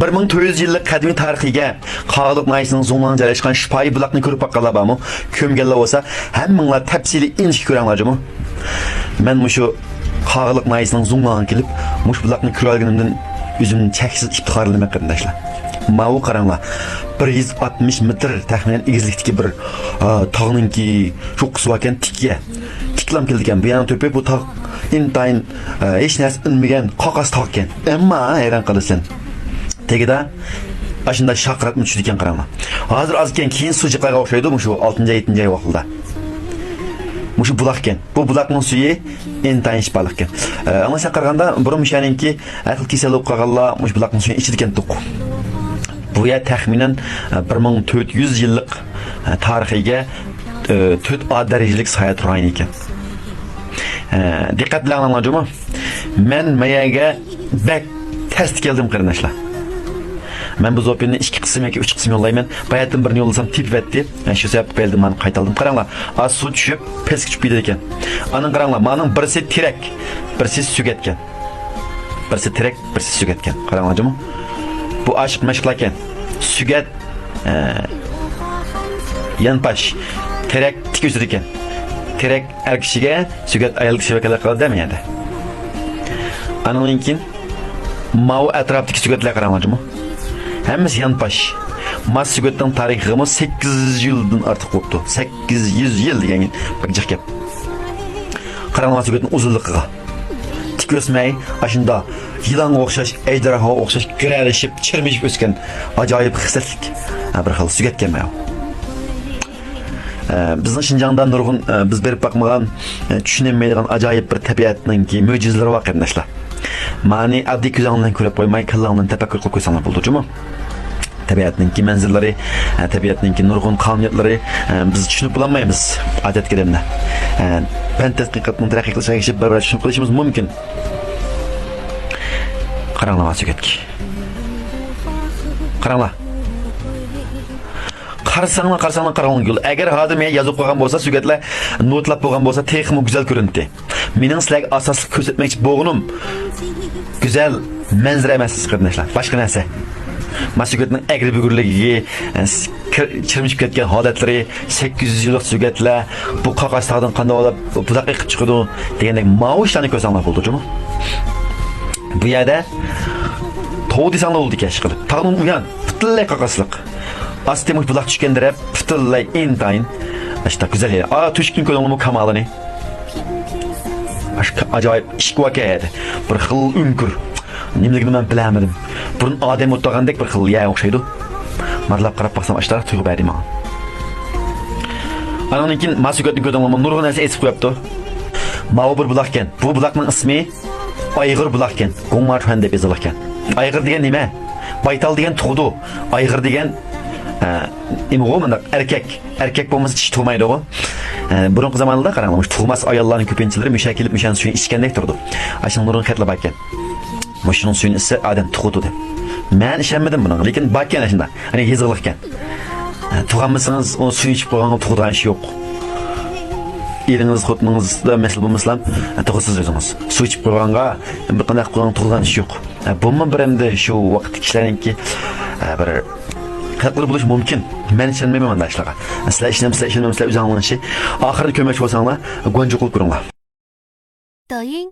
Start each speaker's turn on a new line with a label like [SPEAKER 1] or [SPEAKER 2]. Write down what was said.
[SPEAKER 1] 1400 yillik qadimiy tarixiga Qog'liq nayisining zo'ngdan joylashgan Shifoyi buloqni ko'rib baqqanlar bormi? Ko'mganlar bo'lsa, hammanglar tafsiliy inch ko'ranglarmi? Men mushu Qog'liq nayisining zo'ngdan kelib, mush buloqni ko'rganimdan o'zimni cheksiz iftixorlanaman qarindoshlar. Ma'u qaranglar. 160 metr taxminan egizlikdagi bir tog'ninki cho'qqisi ekan tikka. Tiklam kelgan. Bu yana to'pi bu tog' intayin hech narsa inmagan qog'oz tog' ekan. Ammo hayron qolasan. Tegida ashunda shaqratma tushdi ekan qaranglar. Hozir ozgan keyin sujiqlarga o'xshaydi shu 6-7 vaqtda. Mushu buloq ekan. Bu buloqning suyi intayin shifoliq ekan. Ana qaraganda burun mishaninki aql kasali bo'lib qolganlar mush buloqning suyini ichida ekan to'q. Bu ya taxminan 1400 yillik tarixiga 4A darajalik soya turgan ekan. Diqqat bilan anlayjimi? Men mayaga bak test keldim qarindoshlar. Men bu zopinni 2 qism yoki 3 qism yollayman. Bayatdan birini yollasam tip vetdi. Men shu sabab keldim, men qaytaldim. Qaranglar, az suv tushib, pes tushib ketdi ekan. Aning qaranglar, mening birisi tirak, birisi sugatgan. Birisi tirak, birisi sugatgan. Qaranglarjimi? Bu aşık meşgul ekan. Sugat yanpash, tirak tik o'sir ekan. Tirak er kishiga, sugat ayol kishiga vakalat qiladi demaydi. Andan keyin mau atrofdagi sugatlar qaranglarmi? Hammasi yanpash. Mas sugatning tariximi 800 yildan ortiq bo'libdi. 800 yil degan bir jiq gap. Qaranglar sugatning uzunligiga. Tik o'smay, ashunda yılan o'xshash, ejderha o'xshash guralishib, chirmishib o'sgan ajoyib xislatlik bir xil sugatgan mana. Bizning Şinjan'da nurg'un biz berib bakmagan, tushunilmaydigan ajoyib bir tabiatning mo'jizalari bor qarindoshlar. Ma'ni oddiy ko'zingizdan ko'rib qo'ymay, kallangizdan tafakkur qilib qo'ysanglar bo'ldimi? Tabiatning manzillari, tabiatning nurg'un qonuniyatlari biz tushunib bo'lmaymiz odatgarimda. Ben tadqiqotni taraqqi qilishga bir tushunib qilishimiz mumkin. Qaranglar sugatga. Qaranglar. Qarasanglar qaranglar. Agar hozir men yozib qo'ygan bo'lsa, sugatlar notlab qo'ygan bo'lsa, texmi go'zal ko'rindi. Mening sizlarga asosli ko'rsatmoqchi bo'lganim go'zal manzara emas qarindoshlar, boshqa narsa. Masugatning agri bugurligiga, chirmishib ketgan holatlari, 800 yillik sugatlar, bu qog'oz tog'dan qanday olib buloq qilib chiqadi degandek ma'ushlarni ko'rsanglar bo'ldimi? Bu yerda tog' desanglar bo'ldi kesh qilib. Tog'ning uyan, butunlay qog'ozliq. Astemik buloq tushganda butunlay intayin. Ashta go'zal yer. Tushkin ko'lingmi kamalini. Ashka ajoyib ish qo'yadi. Bir xil unkur. Nimaligini men bilamadim. Burun odam o'tgandek bir xil ya o'xshaydi. Marlab qarab baxsam ashtar tuyg'u berdi menga. Andan keyin masugatni ko'rdim, nurg'un narsa esib qo'yapti. Ma'u bir buloq ekan. Bu buloqning ismi Ayg'ir buloq ekan. Go'ngmarxan deb yozilgan. Ayg'ir degan nima? Baytal degan tug'di. Ayg'ir degan img'omanda erkak bo'lmasa tish tug'maydi o. Burungi zamonlarda qaranglar, tug'mas ayollarning ko'pinchilari mushakilib mushan suyini ichgandek turdi. Ashun nurg'un xatlab ekan. Mushuning suyini isi adam tug'di deb. Men ishonmadim buni, lekin bakkan ashunda. Hani yezig'liq ekan. Tug'anmasangiz, o suyini ichib qo'ygan tug'digan ish yo'q. Eringiz xotininizda masal bo'lmasam, tug'siz o'zingiz. Suv ichib qo'yganga bir qanday qilgan tug'digan ish yo'q. Bunmi bir endi shu vaqt kishilarningki bir qatl bo'lish mumkin. Men ishonmayman bunday ishlarga. Sizlar ishlamsizlar o'zingizlar oxirida ko'mak bo'lsanglar, go'nja qilib ko'ringlar.
[SPEAKER 2] 抖音